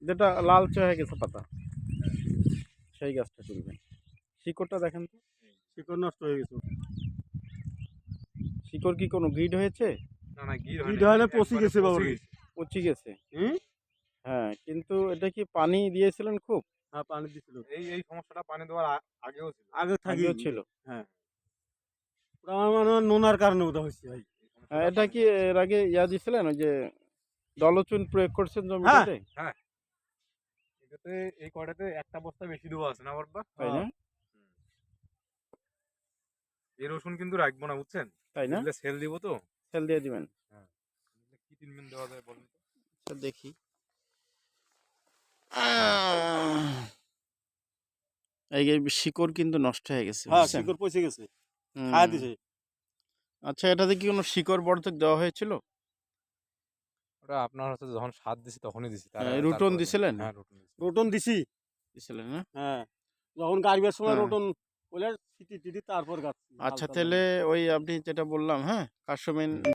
যেটা লালচে হয়ে গেছে পাতা, সেই গাছটা তুলবেন। শিকড়টা দেখেন তো, শিকড় নষ্ট হয়ে গেছে। শিকড় কি কোনো গিড হয়েছে? না না, গির গিট হয় না, পচে গেছে বাবা। পচে গেছে। হুম? হ্যাঁ, কিন্তু এটা কি পানি দিয়েছিলেন খুব? হ্যাঁ, পানি দিছিল। এই সমস্যাটা পানি দেওয়ার আগেও ছিল। আগে থাকি আগেও ছিল। হ্যাঁ, ওটা আমার মনে হয় নোনার কারণে ওটা হচ্ছে ভাই। হ্যাঁ, এটা কি এর আগে দিয়েছিলেন, ওই যে দলচুন প্রয়োগ করছেন জমিটাতে? হ্যাঁ, এটাতে এই কয়টাতে একটা বস্তা বেশি দেওয়া আছে না বাবা? তাই না? এই রসুন কিন্তু রাখবো না, বুঝছেন? তাই না? সেল দিব তো। সেল দিয়ে দিবেন। হ্যাঁ, কি ট্রিটমেন্ট দেওয়া যায় বলেন তো? আচ্ছা, দেখি। এই যে শিকড় কিন্তু নষ্ট হয়ে গেছে, হ্যাঁ, বুঝছেন? শিকড় পচে গেছে, হুম। খাওয়া দিছে। আচ্ছা, এটাতে কি কোনো শিকড় বর্ধক দেওয়া হয়েছিল? ওটা আপনার হচ্ছে যখন সার দিছি তখনই দিছি। রুটন দিছিলেন? হ্যাঁ, রুটন দিছি। রোটন দিছি। দিছিলেন না? হ্যাঁ, যখন গাড়িবার সময় হ্যাঁ। রোটন বলে সিটি টিটি তারপর গাছ। আচ্ছা, তাহলে ওই আপনি যেটা বললাম, হ্যাঁ, কাশমিন